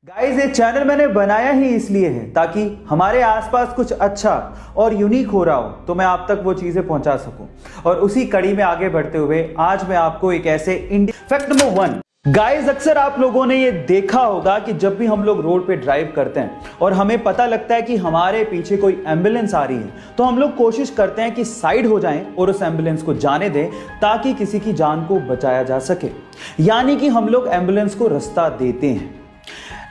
Guys ये channel मैंने बनाया ही इसलिए है ताकि हमारे आसपास कुछ अच्छा और यूनिक हो रहा हो तो मैं आप तक वो चीजें पहुंचा सकूं। और उसी कड़ी में आगे बढ़ते हुए आज मैं आपको एक ऐसे फैक्ट नंबर 1। गाइस अक्सर आप लोगों ने ये देखा होगा कि जब भी हम लोग रोड पे ड्राइव करते हैं और हमें पता लगता है कि हमारे पीछे कोई एम्बुलेंस आ रही है तो हम लोग कोशिश करते हैं कि साइड हो जाएं और उस एम्बुलेंस को जाने दें ताकि किसी की जान को बचाया जा सके, यानी कि हम लोग एम्बुलेंस को रास्ता देते हैं।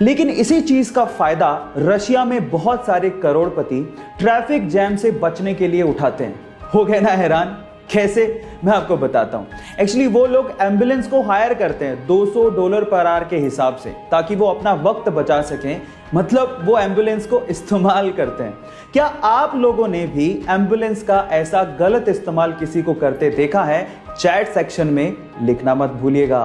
लेकिन इसी चीज का फायदा रशिया में बहुत सारे करोड़पति ट्रैफिक जैम से बचने के लिए उठाते हैं। हो गए ना हैरान? कैसे? मैं आपको बताता हूं। एक्चुअली वो लोग एम्बुलेंस को हायर करते हैं $200 पर आवर के हिसाब से ताकि वो अपना वक्त बचा सकें, मतलब वो एम्बुलेंस को इस्तेमाल करते हैं। क्या आप लोगों ने भी एम्बुलेंस का ऐसा गलत इस्तेमाल किसी को करते देखा है? चैट सेक्शन में लिखना मत भूलिएगा।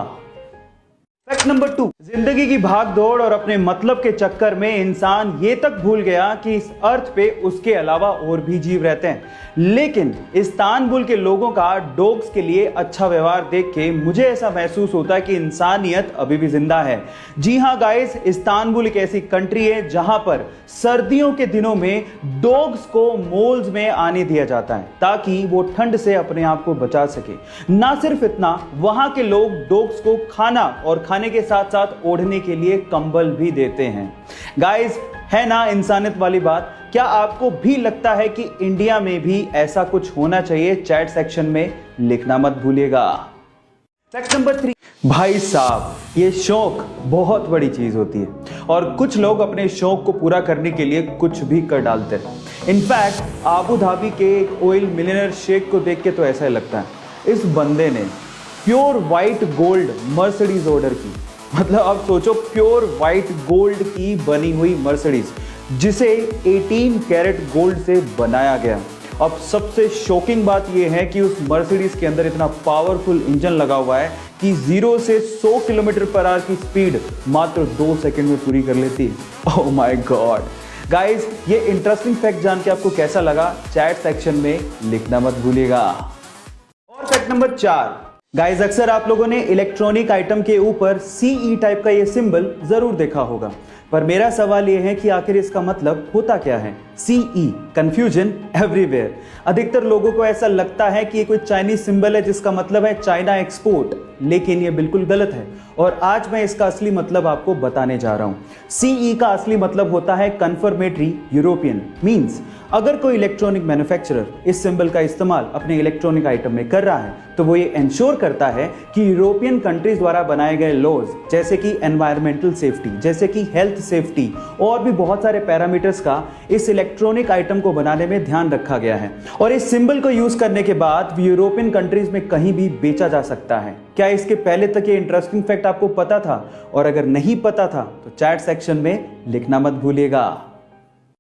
Fact number 2। जिंदगी की भाग दौड़ और अपने मतलब के चक्कर में इंसान ये तक भूल गया कि इस अर्थ पे उसके अलावा और भी जीव रहते हैं। लेकिन इस्तांबुल के लोगों का डॉग्स के लिए अच्छा व्यवहार देख के मुझे ऐसा महसूस होता है कि इंसानियत अभी भी जिंदा है। जी हाँ गाइस, इस्तांबुल एक ऐसी कंट्री है जहां पर सर्दियों के दिनों में डॉग्स को मॉल्स में आने दिया जाता है ताकि वो ठंड से अपने आप को बचा सके। ना सिर्फ इतना, वहां के लोग डॉग्स को खाना और खाने के साथ साथ ओढ़ने के लिए कंबल भी देते हैं। गाइस, है ना इंसानियत वाली बात? क्या आपको भी लगता है कि इंडिया में भी ऐसा कुछ होना चाहिए? चैट सेक्शन में लिखना मत भूलिएगा। Fact number 3। भाई साहब, ये शौक बहुत बड़ी चीज होती है और कुछ लोग अपने शौक को पूरा करने के लिए कुछ भी कर डालते हैं। इनफैक्ट आबू धाबी के एक ऑयल मिलियनर शेख को देख के तो ऐसा लगता है इस बंदे ने pure white gold Mercedes order की। मतलब अब सोचो, प्योर व्हाइट गोल्ड की बनी हुई मर्सिडीज जिसे 18 कैरेट गोल्ड से बनाया गया। अब सबसे शॉकिंग बात यह है कि उस मर्सिडीज के अंदर इतना पावरफुल इंजन लगा हुआ है कि 0 से 100 किलोमीटर पर आवर की स्पीड मात्र 2 सेकंड में पूरी कर लेती है। ओह माय गॉड गाइस, ये इंटरेस्टिंग फैक्ट जान के आपको कैसा लगा? चैट सेक्शन में लिखना मत भूलिएगा। और फैक्ट नंबर 4। गाइस अक्सर आप लोगों ने इलेक्ट्रॉनिक आइटम के ऊपर CE टाइप का ये सिंबल जरूर देखा होगा, पर मेरा सवाल ये है कि आखिर इसका मतलब होता क्या है? CE, confusion everywhere. अधिकतर लोगों को ऐसा लगता है कि ये कोई चाइनीज सिंबल है जिसका मतलब है चाइना एक्सपोर्ट, लेकिन ये बिल्कुल गलत है और आज मैं इसका असली मतलब आपको बताने जा रहा हूं। CE का असली मतलब होता है कन्फर्मेटरी यूरोपियन। मींस अगर कोई इलेक्ट्रॉनिक मैन्युफैक्चरर इस सिंबल का इस्तेमाल अपने इलेक्ट्रॉनिक आइटम में कर रहा है तो वो ये इंश्योर करता है कि यूरोपियन कंट्रीज द्वारा बनाए गए लॉज जैसे कि एनवायरमेंटल सेफ्टी, जैसे कि हेल्थ सेफ्टी और भी बहुत सारे पैरामीटर्स का इस इलेक्ट्रॉनिक आइटम को बनाने में ध्यान रखा गया है। और इस सिंबल को यूज करने के बाद यूरोपियन कंट्रीज में कहीं भी बेचा जा सकता है। क्या इसके पहले तक ये इंटरेस्टिंग फैक्ट आपको पता था? और अगर नहीं पता था तो चैट सेक्शन में लिखना मत भूलिएगा।